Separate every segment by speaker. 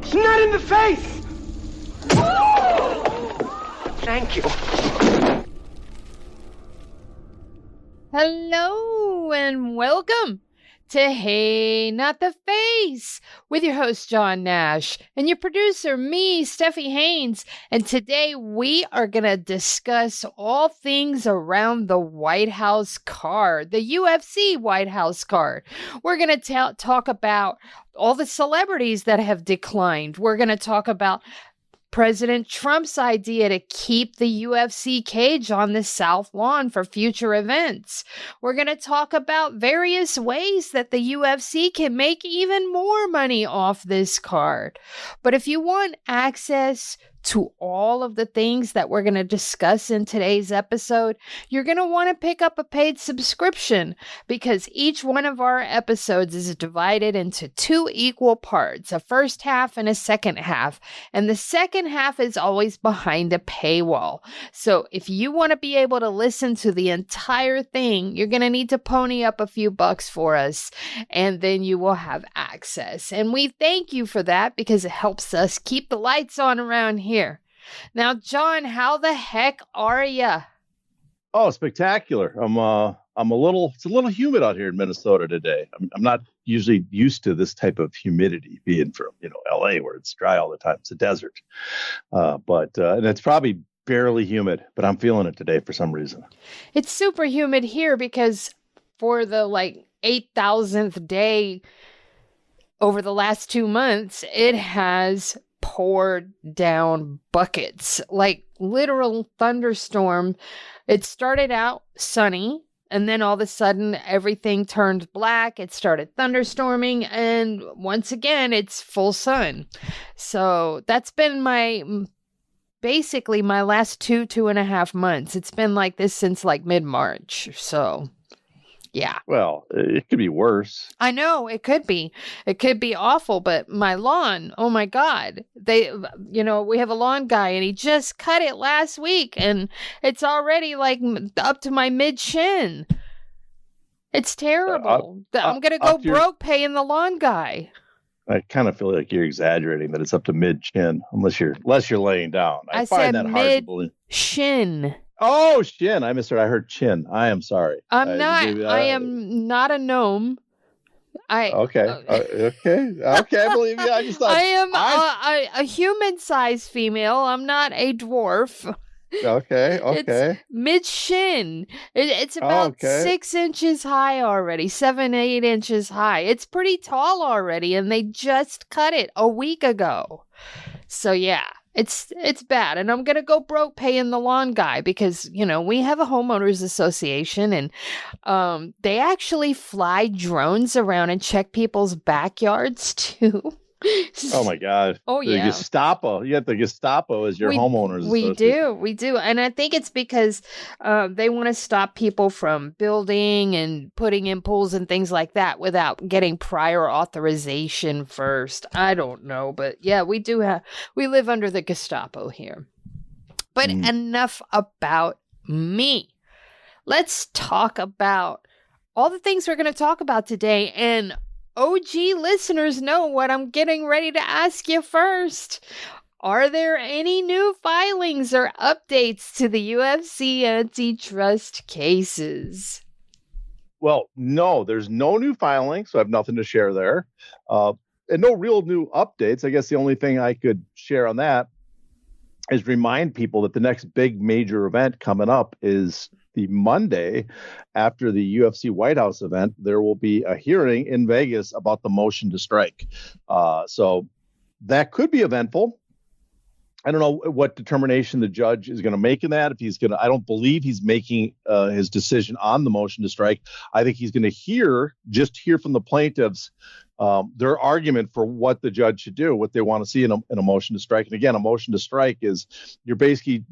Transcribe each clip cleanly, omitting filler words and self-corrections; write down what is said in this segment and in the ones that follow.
Speaker 1: It's not in the face! Thank you.
Speaker 2: Hello and welcome to Hey Not the Face with your host John Nash and your producer me, Steffi Haynes. And today we are going to discuss all things around the White House card, the UFC White House card. We're going to talk about all the celebrities that have declined. We're going to talk about President Trump's idea to keep the UFC cage on the South Lawn for future events. We're going to talk about various ways that the UFC can make even more money off this card. But if you want access to all of the things that we're going to discuss in today's episode, you're going to want to pick up a paid subscription because each one of our episodes is divided into two equal parts, a first half and a second half. And the second half is always behind a paywall. So if you want to be able to listen to the entire thing, you're going to need to pony up a few bucks for us, and then you will have access. And we thank you for that because it helps us keep the lights on around here. Now, John, how the heck are ya?
Speaker 3: Oh, spectacular. It's a little humid out here in Minnesota today. I'm not usually used to this type of humidity being from, LA where it's dry all the time. It's a desert. But it's probably barely humid, but I'm feeling it today for some reason.
Speaker 2: It's super humid here because for the 8,000th day over the last 2 months, it has poured down buckets, like literal thunderstorm. It started out sunny, and then all of a sudden everything turned black. It started thunderstorming, and once again it's full sun. So that's been basically my last 2.5 months. It's been like this since mid-March. So yeah.
Speaker 3: Well, it could be worse.
Speaker 2: I know it could be. It could be awful, but my lawn, oh my God. We have a lawn guy and he just cut it last week and it's already up to my mid-shin. It's terrible. I'm going to go broke paying the lawn guy.
Speaker 3: I kind of feel like you're exaggerating that it's up to mid-chin unless you're laying down.
Speaker 2: I
Speaker 3: find
Speaker 2: said
Speaker 3: that hard to believe.
Speaker 2: Shin.
Speaker 3: Oh, shin. I misheard. I heard chin. I am sorry.
Speaker 2: I am not a gnome.
Speaker 3: Okay. Okay. I believe you. I just thought
Speaker 2: I am a human-sized female. I'm not a dwarf.
Speaker 3: Okay.
Speaker 2: It's mid-shin. It's about 6 inches high already, 7-8 inches high. It's pretty tall already, and they just cut it a week ago. So yeah. It's bad, and I'm going to go broke paying the lawn guy because, we have a homeowners association, and they actually fly drones around and check people's backyards, too.
Speaker 3: Oh, my God.
Speaker 2: Oh, yeah.
Speaker 3: The Gestapo. You have the Gestapo as your homeowners association.
Speaker 2: We do. And I think it's because they want to stop people from building and putting in pools and things like that without getting prior authorization first. I don't know. But yeah, we live under the Gestapo here. But enough about me. Let's talk about all the things we're going to talk about today. And OG listeners know what I'm getting ready to ask you first. Are there any new filings or updates to the UFC antitrust cases?
Speaker 3: Well, no, there's no new filing, so I have nothing to share there. And no real new updates. I guess the only thing I could share on that is remind people that the next big major event coming up is the Monday after the UFC White House event. There will be a hearing in Vegas about the motion to strike. So that could be eventful. I don't know what determination the judge is going to make in that. I don't believe he's making his decision on the motion to strike. I think he's going to hear from the plaintiffs their argument for what the judge should do, what they want to see in a motion to strike. And again, a motion to strike is you're basically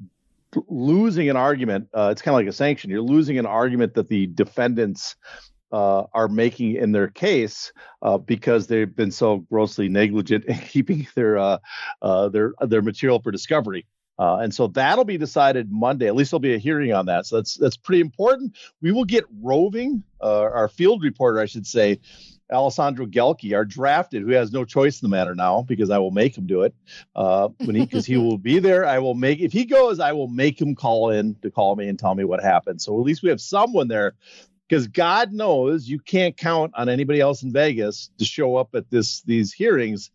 Speaker 3: losing an argument. It's kind of like a sanction. You're losing an argument that the defendants are making in their case because they've been so grossly negligent in keeping their material for discovery. And so that'll be decided Monday. At least there'll be a hearing on that. So that's pretty important. We will get roving, our field reporter, I should say, Alessandro Gelke are drafted, who has no choice in the matter now because I will make him do it. Because he will be there. If he goes, I will make him call me and tell me what happened. So at least we have someone there, because God knows you can't count on anybody else in Vegas to show up at these hearings,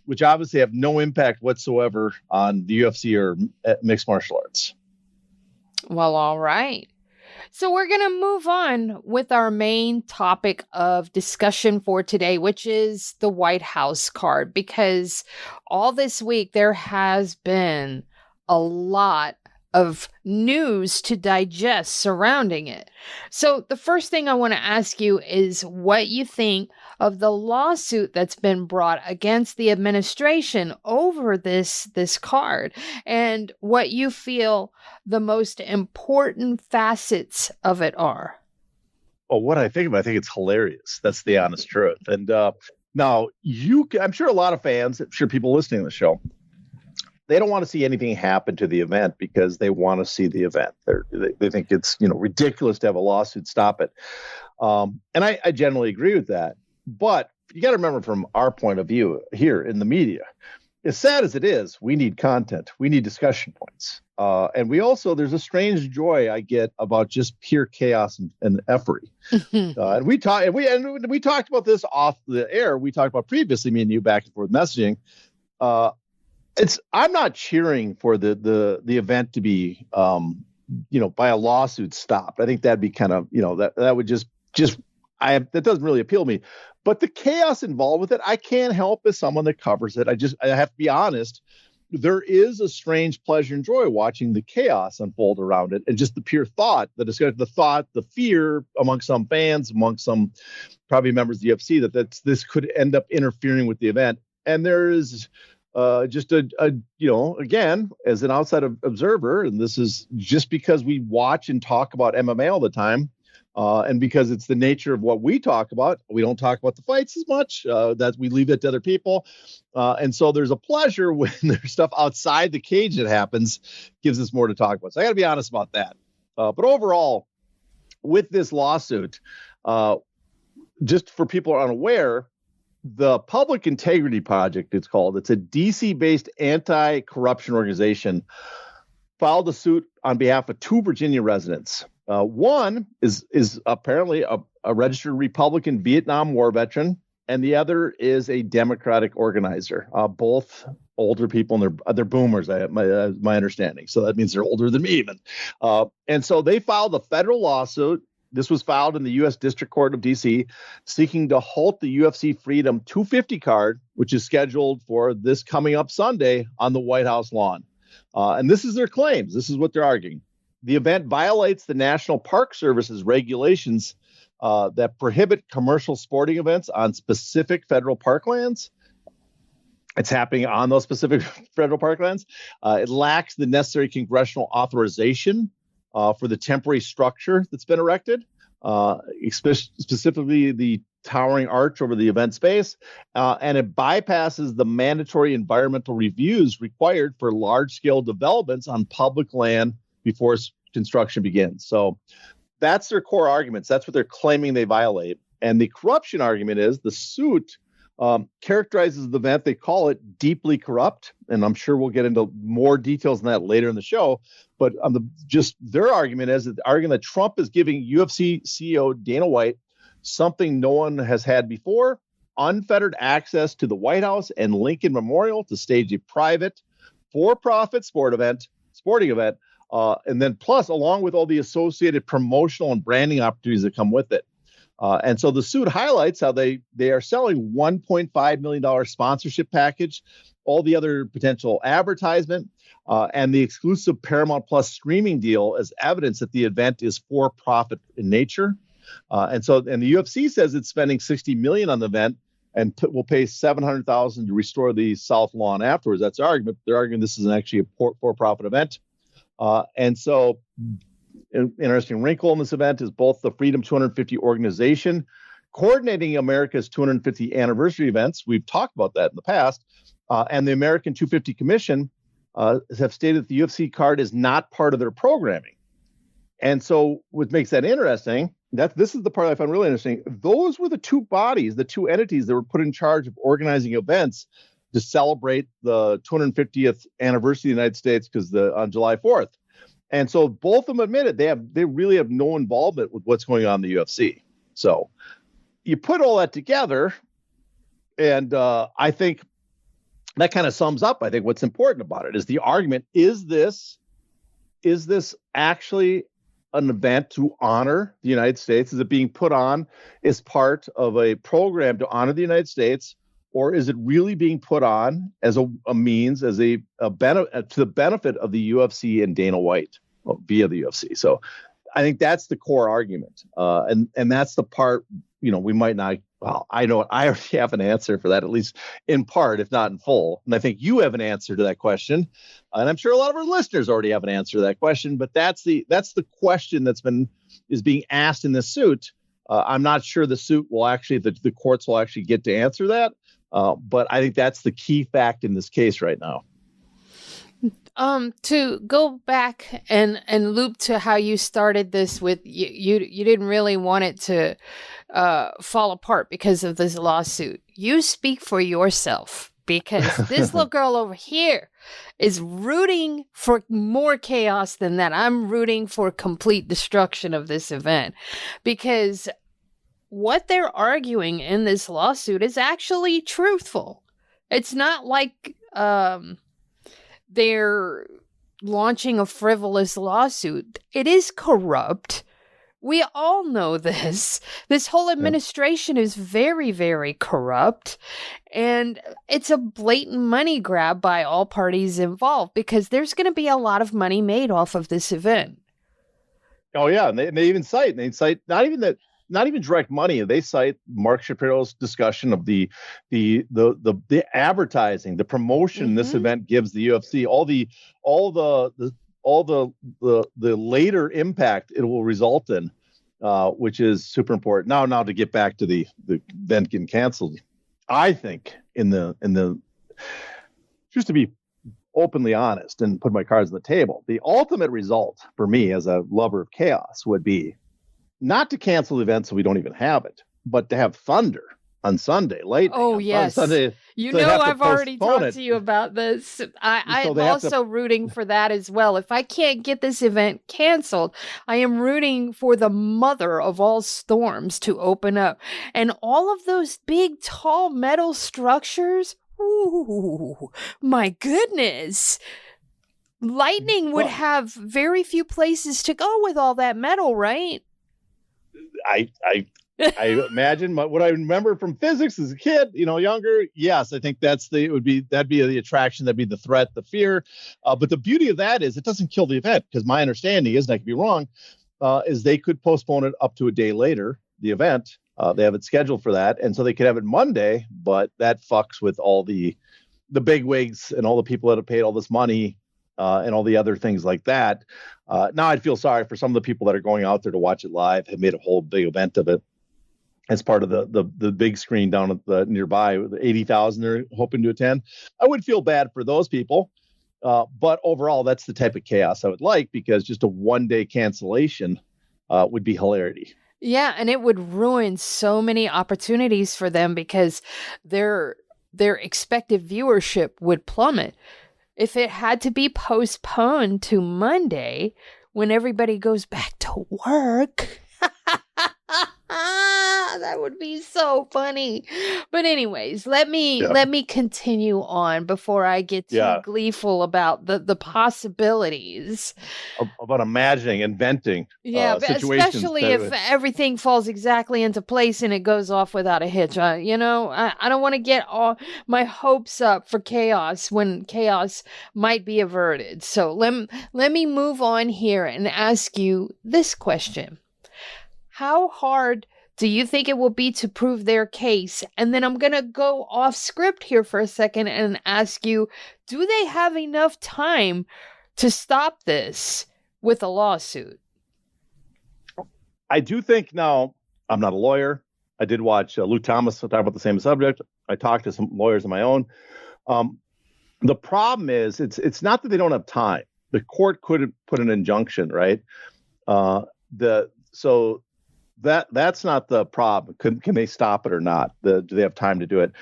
Speaker 3: which obviously have no impact whatsoever on the UFC or mixed martial arts.
Speaker 2: Well, all right. So we're going to move on with our main topic of discussion for today, which is the White House card, because all this week there has been a lot of news to digest surrounding it. So the first thing I want to ask you is what you think of the lawsuit that's been brought against the administration over this card, and what you feel the most important facets of it are.
Speaker 3: Well, what I think of it, I think it's hilarious. That's the honest truth. And now I'm sure a lot of fans, I'm sure people listening to the show, they don't want to see anything happen to the event because they want to see the event. They think it's ridiculous to have a lawsuit stop it. And I generally agree with that. But you got to remember, from our point of view here in the media, as sad as it is, we need content. We need discussion points. And there's a strange joy I get about just pure chaos and effery. And we talked about this off the air. We talked about previously, me and you, back and forth messaging. I'm not cheering for the event to be, by a lawsuit stopped. I think that'd be kind of, that would that doesn't really appeal to me. But the chaos involved with it, I can't help as someone that covers it. I have to be honest. There is a strange pleasure and joy watching the chaos unfold around it, and just the pure thought, the discussion, the fear among some fans, among some probably members of the UFC that this could end up interfering with the event. And there is just again, as an outside observer, and this is just because we watch and talk about MMA all the time, and because it's the nature of what we talk about. We don't talk about the fights as much, that we leave it to other people. And so there's a pleasure when there's stuff outside the cage that happens, gives us more to talk about. So I got to be honest about that. But overall, with this lawsuit, just for people who are unaware, the Public Integrity Project, it's called. It's a DC-based anti-corruption organization, filed a suit on behalf of two Virginia residents. One is apparently a registered Republican Vietnam War veteran, and the other is a Democratic organizer. Both older people, and they're boomers, my understanding. So that means they're older than me even. And so they filed a federal lawsuit. This was filed in the U.S. District Court of D.C., seeking to halt the UFC Freedom 250 card, which is scheduled for this coming up Sunday on the White House lawn. And this is their claims. This is what they're arguing. The event violates the National Park Service's regulations that prohibit commercial sporting events on specific federal parklands. It's happening on those specific federal parklands. It lacks the necessary congressional authorization for the temporary structure that's been erected, specifically the towering arch over the event space, and it bypasses the mandatory environmental reviews required for large-scale developments on public land before construction begins. So that's their core arguments. That's what they're claiming they violate. And the corruption argument is the suit characterizes the event. They call it deeply corrupt, and I'm sure we'll get into more details on that later in the show. But their argument is that Trump is giving UFC CEO Dana White something no one has had before: unfettered access to the White House and Lincoln Memorial to stage a private, for-profit sporting event, and then plus along with all the associated promotional and branding opportunities that come with it. And so the suit highlights how they are selling $1.5 million sponsorship package, all the other potential advertisement, and the exclusive Paramount Plus streaming deal as evidence that the event is for profit in nature. And the UFC says it's spending $60 million on the event and will pay $700,000 to restore the South Lawn afterwards. That's their argument. They're arguing this is actually a for-profit event. And so an interesting wrinkle in this event is both the Freedom 250 organization coordinating America's 250 anniversary events. We've talked about that in the past. And the American 250 Commission have stated that the UFC card is not part of their programming. And so what makes that interesting this is the part I found really interesting. Those were the two bodies, the two entities that were put in charge of organizing events to celebrate the 250th anniversary of the United States, because on July 4th. And so both of them admitted they really have no involvement with what's going on in the UFC. So you put all that together, and I think that kind of sums up, I think, what's important about it is the argument: is this actually an event to honor the United States? Is it being put on as part of a program to honor the United States, or is it really being put on as a means, as a benefit to the benefit of the UFC and Dana White via the UFC? So I think that's the core argument, and that's the part, we might not. Well, I know I already have an answer for that, at least in part, if not in full. And I think you have an answer to that question. And I'm sure a lot of our listeners already have an answer to that question. But that's the question is being asked in this suit. I'm not sure the suit will actually, the courts will actually get to answer that. But I think that's the key fact in this case right now.
Speaker 2: To go back and loop to how you started this with you didn't really want it to fall apart because of this lawsuit. You speak for yourself, because this little girl over here is rooting for more chaos than that. I'm rooting for complete destruction of this event, because what they're arguing in this lawsuit is actually truthful. It's not like they're launching a frivolous lawsuit. It is corrupt. We all know this. This whole administration is very, very corrupt. And it's a blatant money grab by all parties involved, because there's going to be a lot of money made off of this event.
Speaker 3: Oh, yeah. And they even cite not even direct money. They cite Mark Shapiro's discussion of the advertising, the promotion this event gives the UFC, all the later impact it will result in, which is super important. Now to get back to the event getting canceled, I think just to be openly honest and put my cards on the table, the ultimate result for me as a lover of chaos would be not to cancel the event so we don't even have it, but to have Thunder on Sunday, late.
Speaker 2: Oh, yes.
Speaker 3: Sunday,
Speaker 2: you know, I've already talked to you about this. I'm also rooting for that as well. If I can't get this event canceled, I am rooting for the mother of all storms to open up. And all of those big, tall metal structures, ooh, my goodness. Lightning would have very few places to go with all that metal, right?
Speaker 3: I imagine what I remember from physics as a kid, younger. Yes, I think that'd be the attraction, that'd be the threat, the fear. But the beauty of that is it doesn't kill the event, because my understanding is, and I could be wrong, is they could postpone it up to a day later, the event. They have it scheduled for that. And so they could have it Monday, but that fucks with all the bigwigs and all the people that have paid all this money and all the other things like that. Now I'd feel sorry for some of the people that are going out there to watch it live, have made a whole big event of it as part of the big screen down at the nearby, the 80,000 they're hoping to attend. I would feel bad for those people. But overall, that's the type of chaos I would like, because just a one-day cancellation would be hilarity.
Speaker 2: Yeah, and it would ruin so many opportunities for them, because their expected viewership would plummet. If it had to be postponed to Monday, when everybody goes back to work, that would be so funny. But anyways, let me continue on before I get too gleeful about the possibilities.
Speaker 3: About imagining, inventing situations.
Speaker 2: Especially if everything falls exactly into place and it goes off without a hitch. I don't want to get all my hopes up for chaos when chaos might be averted. So let me move on here and ask you this question. How hard do you think it will be to prove their case? And then I'm going to go off script here for a second and ask you, do they have enough time to stop this with a lawsuit?
Speaker 3: I do think, now, I'm not a lawyer. I did watch Lou Thomas talk about the same subject. I talked to some lawyers of my own. The problem is, it's not that they don't have time. The court could put an injunction, right? that's not the problem. Can they stop it or not? Do they have time to do it?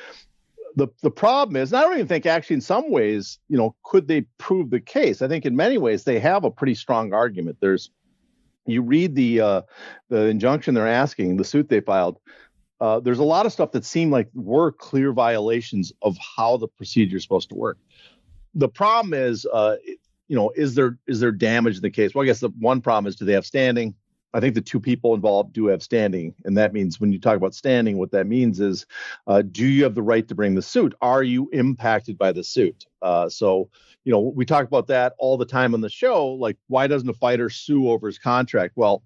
Speaker 3: The problem is, and I don't even think actually in some ways, could they prove the case? I think in many ways they have a pretty strong argument. You read the injunction they're asking, the suit they filed. There's a lot of stuff that seemed like were clear violations of how the procedure is supposed to work. The problem is, is there damage in the case? Well, I guess the one problem is, do they have standing? I think the two people involved do have standing. And that means when you talk about standing, what that means is, do you have the right to bring the suit? Are you impacted by the suit? So we talk about that all the time on the show. Like, why doesn't a fighter sue over his contract? Well,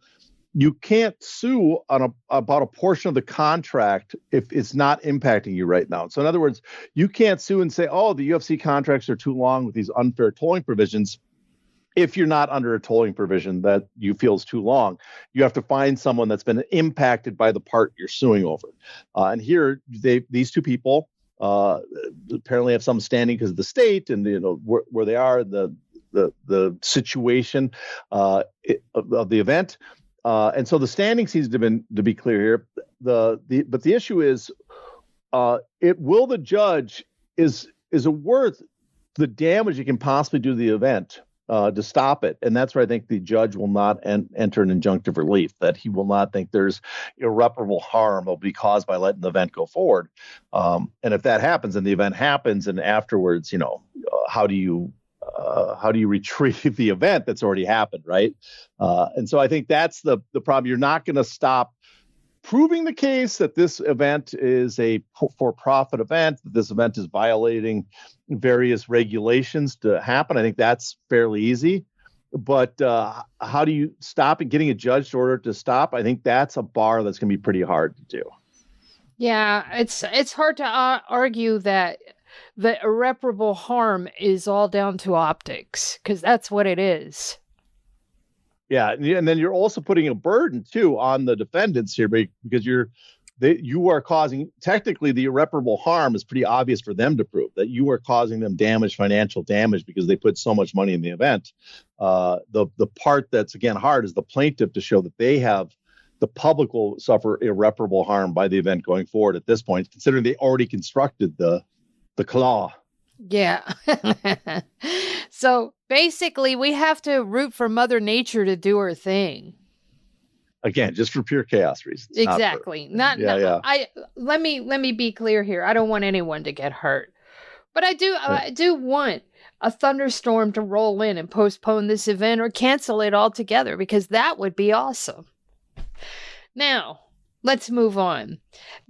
Speaker 3: you can't sue about a portion of the contract if it's not impacting you right now. So in other words, you can't sue and say, oh, the UFC contracts are too long with these unfair tolling provisions. If you're not under a tolling provision that you feel is too long, you have to find someone that's been impacted by the part you're suing over. And here, these two people apparently have some standing because of the state and where they are, the situation of the event, and so the standing seems to be clear here. But the issue is, will the judge is it worth the damage it can possibly do to the event? To stop it. And that's where I think the judge will not enter an injunctive relief, that he will not think there's irreparable harm will be caused by letting the event go forward. And if that happens and the event happens and afterwards, how do you retrieve the event that's already happened, right? And so I think that's the problem. You're not going to stop proving the case that this event is a for-profit event, that this event is violating various regulations to happen. I think that's fairly easy. But how do you stop it? Getting a judge to order to stop, I think that's a bar that's going to be pretty hard to do.
Speaker 2: Yeah, it's hard to argue that the irreparable harm is all down to optics, because that's what it is.
Speaker 3: Yeah, and then you're also putting a burden too on the defendants here, because you are causing, technically the irreparable harm is pretty obvious for them to prove, that you are causing them financial damage because they put so much money in the event. The part that's again hard is the plaintiff to show that the public will suffer irreparable harm by the event going forward at this point, considering they already constructed the claw.
Speaker 2: Yeah. So basically, we have to root for Mother Nature to do her thing.
Speaker 3: Again, just for pure chaos reasons.
Speaker 2: Exactly. Let me be clear here. I don't want anyone to get hurt, but I do want a thunderstorm to roll in and postpone this event or cancel it altogether, because that would be awesome. Now, let's move on.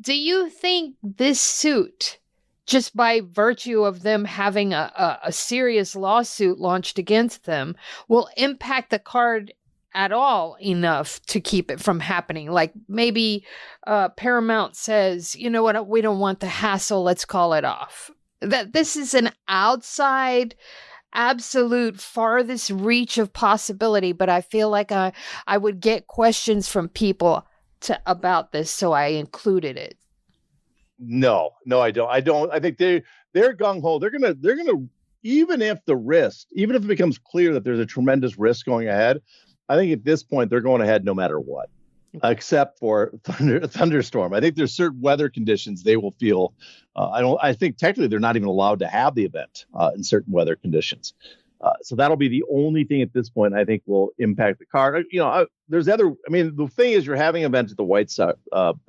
Speaker 2: Do you think this suit, just by virtue of them having a serious lawsuit launched against them, will impact the card at all enough to keep it from happening? Like maybe Paramount says, you know what, we don't want the hassle, let's call it off. That this is an outside, absolute farthest reach of possibility, but I feel like I would get questions from people about this, so I included it.
Speaker 3: No, I don't. I think they're gung-ho. They're gonna even if it becomes clear that there's a tremendous risk going ahead, I think at this point they're going ahead no matter what, except for thunderstorm. I think there's certain weather conditions they will feel. I think technically they're not even allowed to have the event in certain weather conditions. So that'll be the only thing at this point I think will impact the card. The thing is, you're having events at the White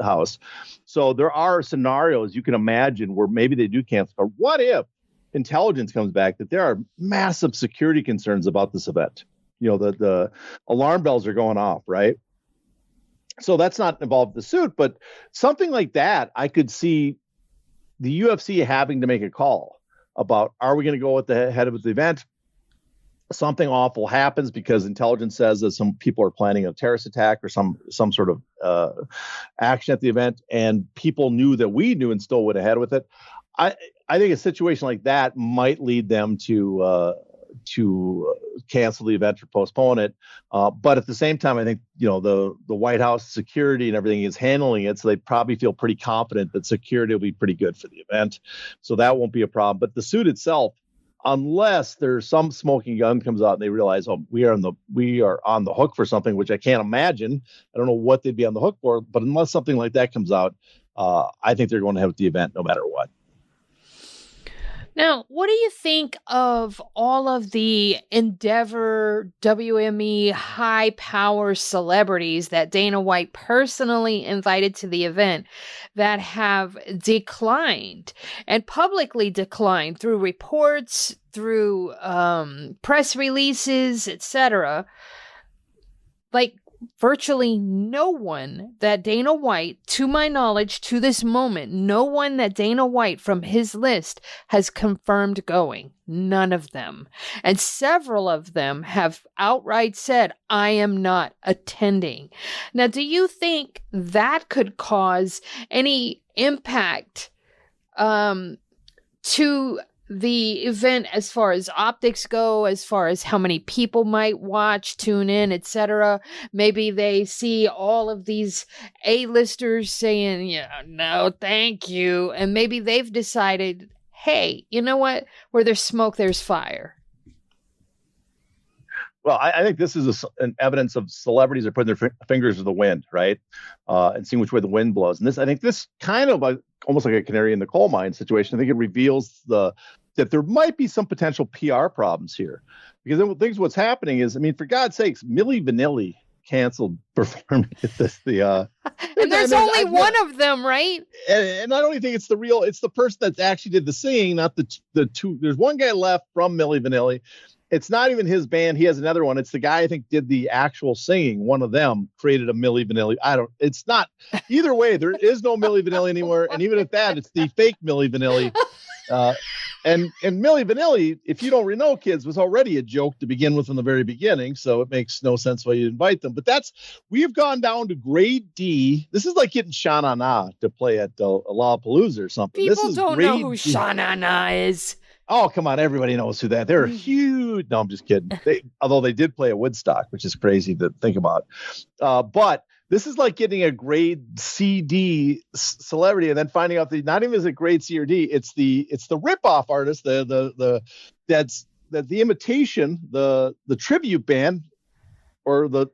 Speaker 3: House. So there are scenarios you can imagine where maybe they do cancel card. What if intelligence comes back that there are massive security concerns about this event? The alarm bells are going off, right? So that's not involved in the suit, but something like that, I could see the UFC having to make a call about, are we going to go with the head of the event? Something awful happens because intelligence says that some people are planning a terrorist attack or some sort of action at the event, and people knew that we knew and still went ahead with it. I think a situation like that might lead them to cancel the event or postpone it. But at the same time, I think the White House security and everything is handling it, so they probably feel pretty confident that security will be pretty good for the event. So that won't be a problem. But the suit itself, unless there's some smoking gun comes out and they realize, oh, we are on the hook for something, which I can't imagine. I don't know what they'd be on the hook for, but unless something like that comes out, I think they're going to have the event no matter what.
Speaker 2: Now, what do you think of all of the Endeavor WME high power celebrities that Dana White personally invited to the event that have declined and publicly declined through reports, through press releases, etc.? Like, virtually no one that Dana White, to my knowledge, to this moment, no one that Dana White from his list has confirmed going. None of them. And several of them have outright said, I am not attending. Now, do you think that could cause any impact to the event as far as optics go, as far as how many people might watch, tune in, etc.? Maybe they see all of these A-listers saying, yeah, no, thank you. And maybe they've decided, hey, you know what? Where there's smoke, there's fire.
Speaker 3: Well, I think this is an evidence of celebrities are putting their fingers to the wind, right? And seeing which way the wind blows. And I think this kind of almost like a canary in the coal mine situation. I think it reveals that there might be some potential PR problems here. Because then what's happening is, I mean, for God's sakes, Milli Vanilli canceled performing at this.
Speaker 2: And there's only one of them, right?
Speaker 3: And I don't even think it's the person that actually did the singing, not the two. There's one guy left from Milli Vanilli. It's not even his band. He has another one. It's the guy I think did the actual singing. One of them created a Milli Vanilli. It's not either way. There is no Milli Vanilli anymore. And even at that, it's the fake Milli Vanilli. And Milli Vanilli, if you don't know, kids, was already a joke to begin with from the very beginning. So it makes no sense why you invite them. But we've gone down to grade D. This is like getting Sha Na Na to play at Lollapalooza or something.
Speaker 2: People don't know who Sha Na Na is.
Speaker 3: Oh, come on. Everybody knows who that. They're huge. No, I'm just kidding. Although they did play at Woodstock, which is crazy to think about. But this is like getting a grade CD celebrity and then finding out that not even is it grade C or D, it's the ripoff artist, that's the imitation, the tribute band, or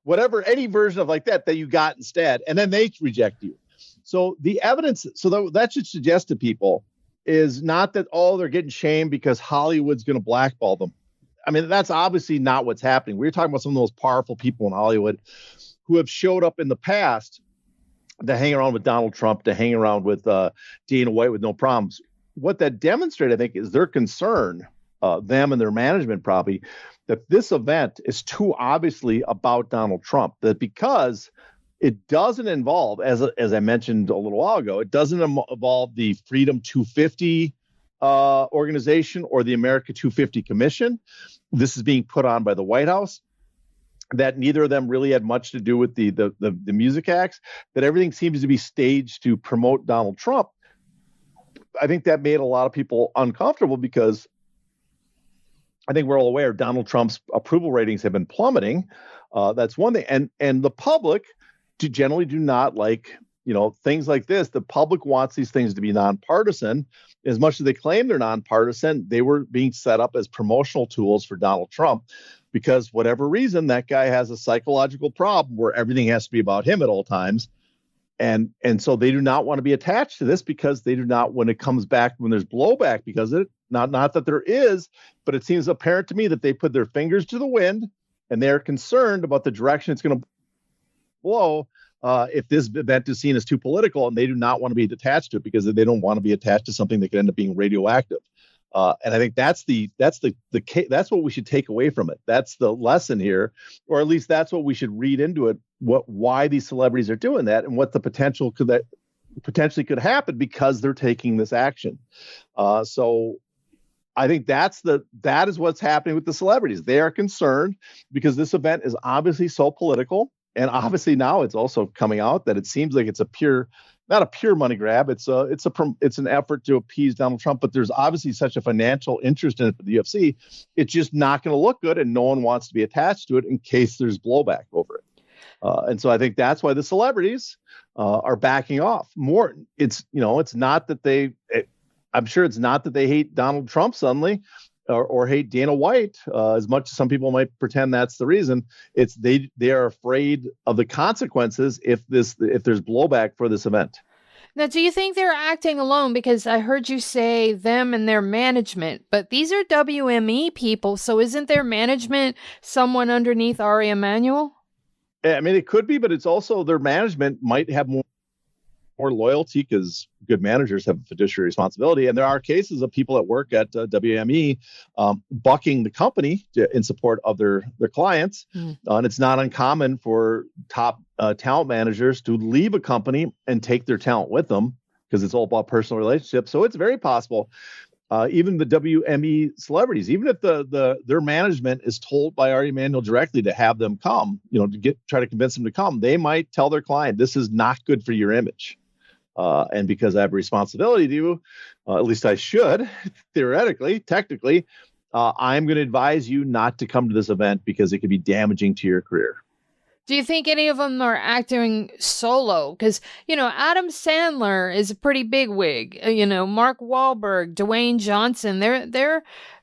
Speaker 3: whatever, any version of like that you got instead, and then they reject you. So the evidence, that should suggest to people is not that, they're getting shamed because Hollywood's going to blackball them. I mean, that's obviously not what's happening. We're talking about some of the most powerful people in Hollywood who have showed up in the past to hang around with Donald Trump, to hang around with Dana White with no problems. What that demonstrates, I think, is their concern, them and their management probably, that this event is too obviously about Donald Trump, that because it doesn't involve, as I mentioned a little while ago, it doesn't involve the Freedom 250 organization or the America 250 Commission. This is being put on by the White House. That neither of them really had much to do with the music acts. That everything seems to be staged to promote Donald Trump. I think that made a lot of people uncomfortable because I think we're all aware Donald Trump's approval ratings have been plummeting. That's one thing, and the public generally do not like, things like this. The public wants these things to be nonpartisan. As much as they claim they're nonpartisan, they were being set up as promotional tools for Donald Trump because whatever reason, that guy has a psychological problem where everything has to be about him at all times. And so they do not want to be attached to this because they do not, when it comes back, when there's blowback because of it, not that there is, but it seems apparent to me that they put their fingers to the wind and they're concerned about the direction it's going to blow if this event is seen as too political, and they do not want to be attached to it because they don't want to be attached to something that could end up being radioactive. And I think that's what we should take away from it. That's the lesson here, or at least that's what we should read into it. Why these celebrities are doing that, and what the potentially could happen because they're taking this action. So I think that is what's happening with the celebrities. They are concerned because this event is obviously so political. And obviously now it's also coming out that it seems like it's not a pure money grab. It's an effort to appease Donald Trump, but there's obviously such a financial interest in it for the UFC. It's just not going to look good, and no one wants to be attached to it in case there's blowback over it. And so I think that's why the celebrities are backing off more. It's not that I'm sure it's not that they hate Donald Trump suddenly or hate Dana White as much as some people might pretend that's the reason. It's they are afraid of the consequences if there's blowback for this event.
Speaker 2: Now, do you think they're acting alone? Because I heard you say them and their management, but these are WME people. So isn't their management someone underneath Ari Emanuel?
Speaker 3: I mean, it could be, but it's also their management might have more loyalty because good managers have a fiduciary responsibility. And there are cases of people that work at WME bucking the company in support of their clients. And it's not uncommon for top talent managers to leave a company and take their talent with them because it's all about personal relationships. So it's very possible. Even the WME celebrities, even if their management is told by Ari Emanuel directly to have them come, to try to convince them to come, they might tell their client, this is not good for your image. And because I have a responsibility to you, at least I should, theoretically, technically, I'm going to advise you not to come to this event because it could be damaging to your career.
Speaker 2: Do you think any of them are acting solo? Because, Adam Sandler is a pretty big wig. Mark Wahlberg, Dwayne Johnson, they're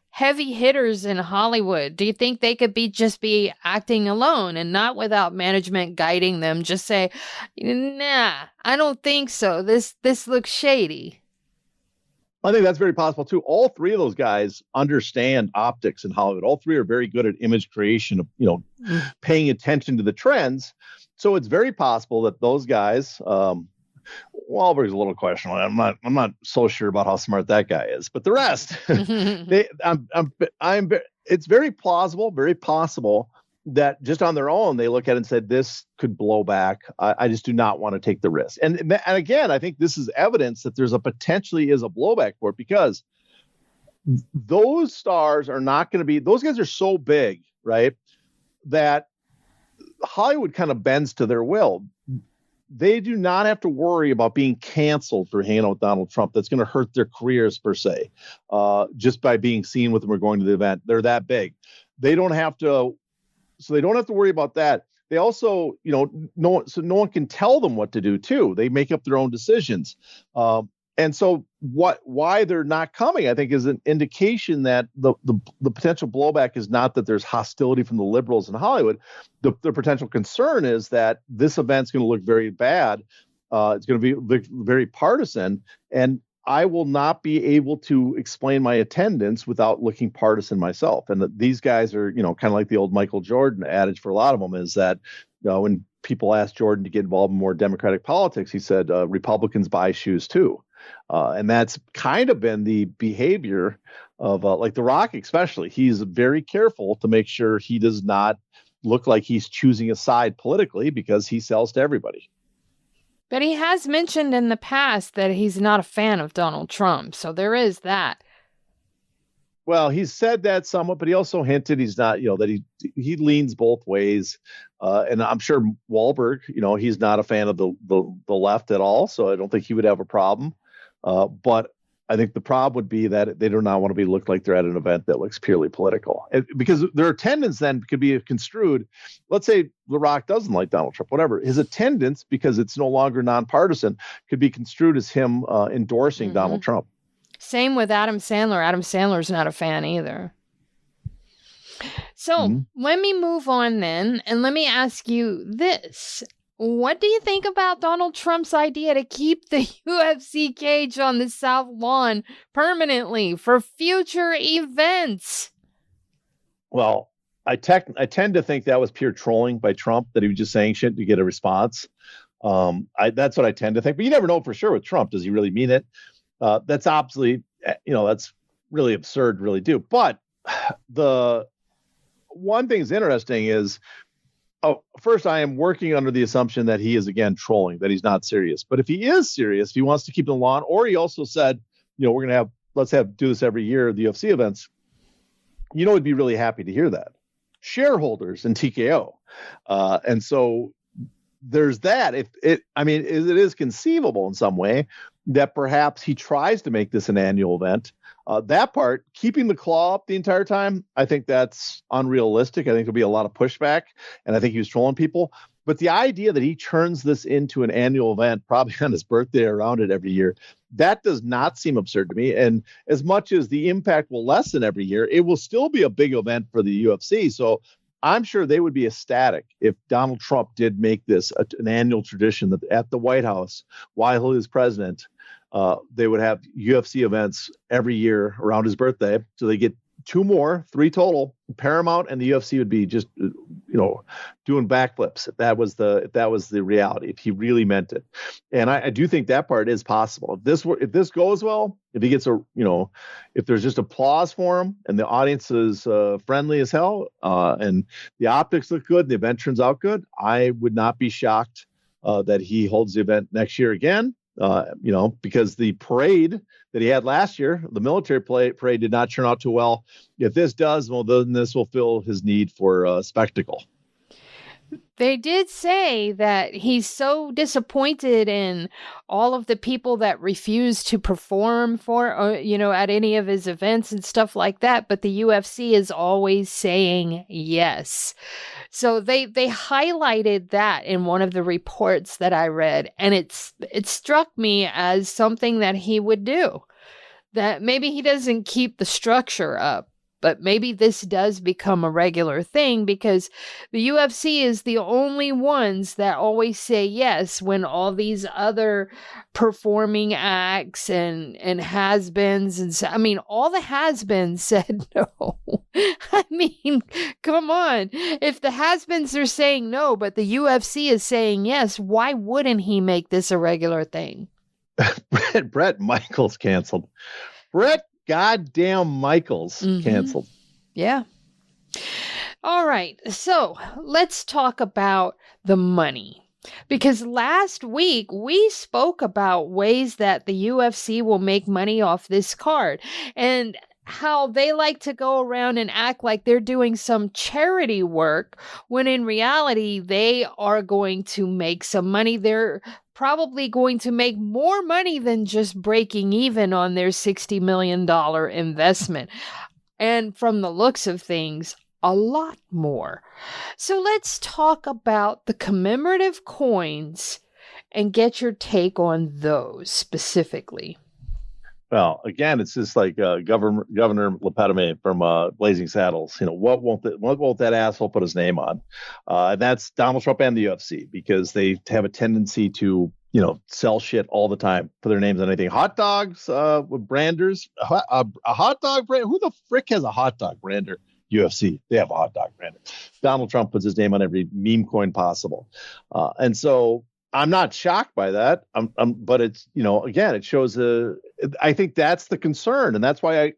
Speaker 2: heavy hitters in Hollywood. Do you think they could just be acting alone and not without management guiding them? Just say, nah, I don't think so. This looks shady.
Speaker 3: I think that's very possible too. All three of those guys understand optics in Hollywood. All three are very good at image creation, of paying attention to the trends. So it's very possible that those guys, Wahlberg's a little questionable. I'm not so sure about how smart that guy is, but the rest, it's very plausible, very possible that just on their own, they look at it and said, this could blow back. I just do not want to take the risk. And again, I think this is evidence that there's potentially is a blowback for it because those stars are not going to be, those guys are so big, right? That Hollywood kind of bends to their will. They do not have to worry about being canceled for hanging out with Donald Trump. That's going to hurt their careers per se, just by being seen with them or going to the event. They're that big. They don't have to worry about that. They also, no one can tell them what to do too. They make up their own decisions. And so why they're not coming, I think, is an indication that the potential blowback is not that there's hostility from the liberals in Hollywood. The potential concern is that this event's going to look very bad. It's going to be very partisan, and I will not be able to explain my attendance without looking partisan myself. And these guys are, kind of like the old Michael Jordan adage for a lot of them is that, when people asked Jordan to get involved in more democratic politics, he said, Republicans buy shoes too. And that's kind of been the behavior of like The Rock, especially. He's very careful to make sure he does not look like he's choosing a side politically because he sells to everybody.
Speaker 2: But he has mentioned in the past that he's not a fan of Donald Trump. So there is that.
Speaker 3: Well, he's said that somewhat, but he also hinted he's not, that he leans both ways. And I'm sure Wahlberg, he's not a fan of the left at all. So I don't think he would have a problem. But I think the problem would be that they do not want to be looked like they're at an event that looks purely political, because their attendance then could be construed. Let's say The Rock doesn't like Donald Trump, whatever. His attendance, because it's no longer nonpartisan, could be construed as him endorsing Donald Trump.
Speaker 2: Same with Adam Sandler. Adam Sandler's not a fan either. So let me move on then, and let me ask you this. What do you think about Donald Trump's idea to keep the UFC cage on the South Lawn permanently for future events?
Speaker 3: Well, I tend to think that was pure trolling by Trump, that he was just saying shit to get a response. That's what I tend to think. But you never know for sure with Trump. Does he really mean it? That's obviously, that's really absurd to really do. But the one thing that's interesting is, first, I am working under the assumption that he is, again, trolling, that he's not serious. But if he is serious, if he wants to keep the lawn, or he also said, we're going to let's do this every year, the UFC events, would be really happy to hear that. Shareholders in TKO. And so there's that. It is conceivable in some way that perhaps he tries to make this an annual event. That part, keeping the claw up the entire time, I think that's unrealistic. I think there'll be a lot of pushback, and I think he was trolling people. But the idea that he turns this into an annual event, probably on his birthday around it every year, that does not seem absurd to me. And as much as the impact will lessen every year, it will still be a big event for the UFC. So I'm sure they would be ecstatic if Donald Trump did make this an annual tradition that at the White House, while he is president, they would have UFC events every year around his birthday. So they get 3 total. Paramount and the UFC would be just, doing backflips if that was the reality, if he really meant it. And I do think that part is possible. If this goes well, if he gets if there's just applause for him and the audience is friendly as hell, and the optics look good and the event turns out good, I would not be shocked that he holds the event next year again. Because the parade that he had last year, the military parade did not turn out too well. If this does, well, then this will fill his need for spectacle.
Speaker 2: They did say that he's so disappointed in all of the people that refuse to perform at any of his events and stuff like that. But the UFC is always saying yes. So they highlighted that in one of the reports that I read. And it struck me as something that he would do. That maybe he doesn't keep the structure up, but maybe this does become a regular thing, because the UFC is the only ones that always say yes when all these other performing acts and has-beens all the has-beens said no. I mean, come on. If the has-beens are saying no, but the UFC is saying yes, why wouldn't he make this a regular thing?
Speaker 3: Brett Michaels canceled. Brett goddamn Michaels canceled.
Speaker 2: Yeah. All right. So let's talk about the money. Because last week we spoke about ways that the UFC will make money off this card and how they like to go around and act like they're doing some charity work when in reality they are going to make some money. They're probably going to make more money than just breaking even on their $60 million investment. And from the looks of things, a lot more. So let's talk about the commemorative coins and get your take on those specifically.
Speaker 3: Well, again, it's just like Governor Lepetime from Blazing Saddles. What won't that asshole put his name on? And that's Donald Trump and the UFC, because they have a tendency to sell shit all the time, put their names on anything. Hot dogs, branders, a hot dog brand. Who the frick has a hot dog brander? UFC. They have a hot dog brander. Donald Trump puts his name on every meme coin possible, and so I'm not shocked by that. But it's again, it shows I think that's the concern, and that's why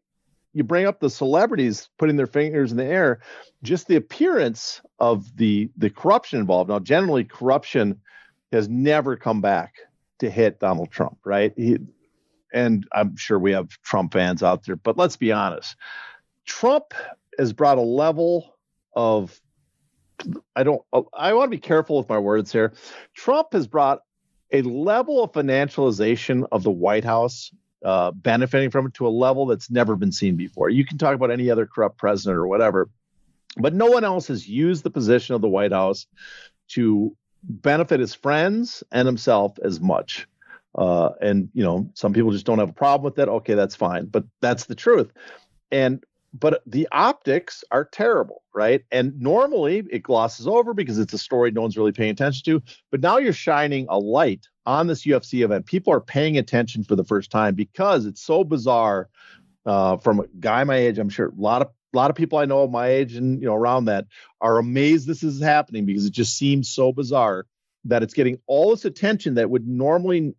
Speaker 3: you bring up the celebrities putting their fingers in the air, just the appearance of the corruption involved. Now, generally, corruption has never come back to hit Donald Trump, right? And I'm sure we have Trump fans out there, but let's be honest. Trump has brought a level of, I want to be careful with my words here. Trump has brought a level of financialization of the White House, benefiting from it, to a level that's never been seen before. You can talk about any other corrupt president or whatever, but no one else has used the position of the White House to benefit his friends and himself as much. And some people just don't have a problem with that. Okay, that's fine, but that's the truth. But the optics are terrible, right? And normally it glosses over because it's a story no one's really paying attention to. But now you're shining a light on this UFC event. People are paying attention for the first time because it's so bizarre. From a guy my age, I'm sure a lot of people I know of my age and around that are amazed this is happening, because it just seems so bizarre that it's getting all this attention that would normally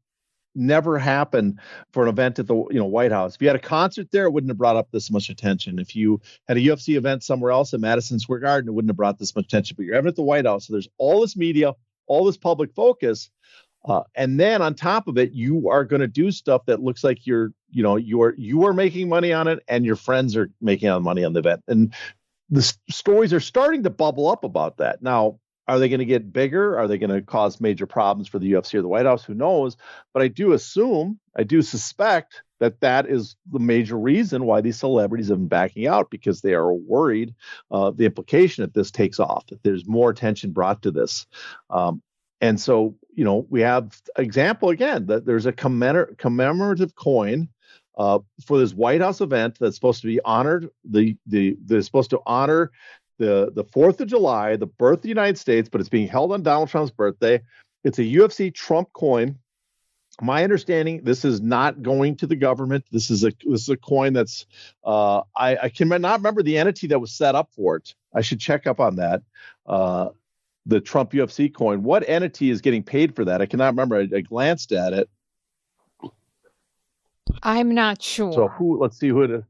Speaker 3: never happen for an event at the White House. If you had a concert there, it wouldn't have brought up this much attention. If you had a UFC event somewhere else in Madison Square Garden, it wouldn't have brought this much attention. But you're having it at the White House, so there's all this media, all this public focus, and then on top of it, you are going to do stuff that looks like you are making money on it, and your friends are making money on the event. And the stories are starting to bubble up about that. Now, are they going to get bigger? Are they going to cause major problems for the UFC or the White House? Who knows? But I do suspect that is the major reason why these celebrities have been backing out, because they are worried the implication if this takes off, that there's more attention brought to this. And so, we have example again that there's a commemorative coin for this White House event that's supposed to be honored. They're supposed to honor the 4th of July, the birth of the United States, but it's being held on Donald Trump's birthday. It's a UFC Trump coin. My understanding, this is not going to the government. This is a coin that's I can not remember the entity that was set up for it. I should check up on that. The Trump UFC coin. What entity is getting paid for that? I cannot remember. I glanced at it.
Speaker 2: I'm not sure.
Speaker 3: So let's see who it is.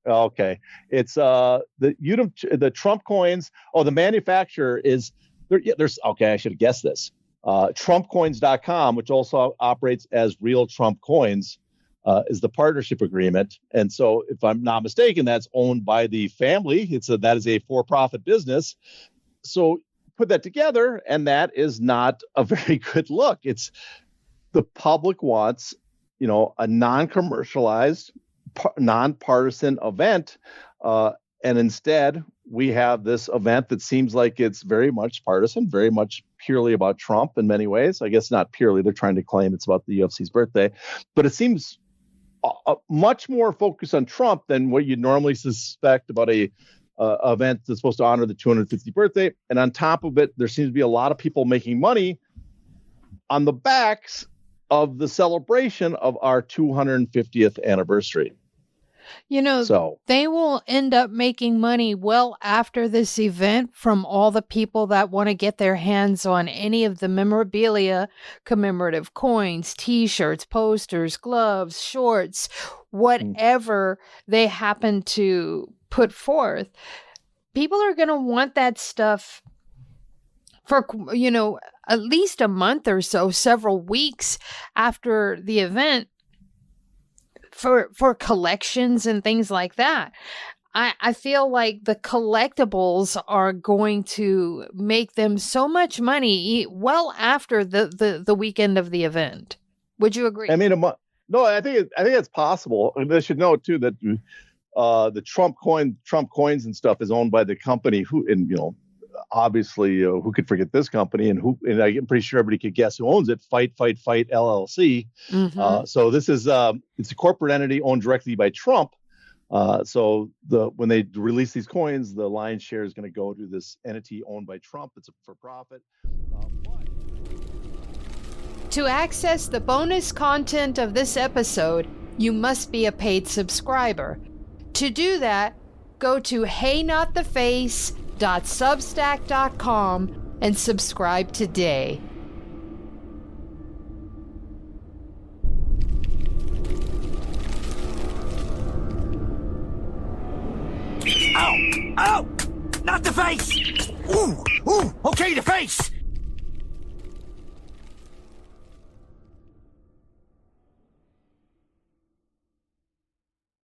Speaker 3: Okay. It's the Trump coins. Oh, the manufacturer is there's okay, I should have guessed this. Trumpcoins.com, which also operates as Real Trump Coins, is the partnership agreement. And so if I'm not mistaken, that's owned by the family. That is a for-profit business. So put that together, and that is not a very good look. It's the public wants, a non-commercialized, non-partisan event. And instead, we have this event that seems like it's very much partisan, very much purely about Trump in many ways. I guess not purely. They're trying to claim it's about the UFC's birthday. But it seems much more focused on Trump than what you'd normally suspect about a event that's supposed to honor the 250th birthday. And on top of it, there seems to be a lot of people making money on the backs of the celebration of our 250th anniversary.
Speaker 2: They will end up making money well after this event from all the people that want to get their hands on any of the memorabilia, commemorative coins, T-shirts, posters, gloves, shorts, whatever they happen to put forth. People are going to want that stuff for, at least a month or so, several weeks after the event, for collections and things like that. I feel like the collectibles are going to make them so much money well after the weekend of the event. Would you agree?
Speaker 3: I mean, no, I think it's possible. And they should know too that the Trump coins and stuff is owned by the company who, and obviously, who could forget this company, and I'm pretty sure everybody could guess who owns it. Fight LLC.
Speaker 2: Mm-hmm.
Speaker 3: So this is it's a corporate entity owned directly by Trump. So when they release these coins, the lion's share is going to go to this entity owned by Trump. It's a for-profit.
Speaker 2: To access the bonus content of this episode, you must be a paid subscriber. To do that, go to heynottheface.substack.com and subscribe today.
Speaker 1: Ow! Ow! Not the face! Ooh! Okay, the face!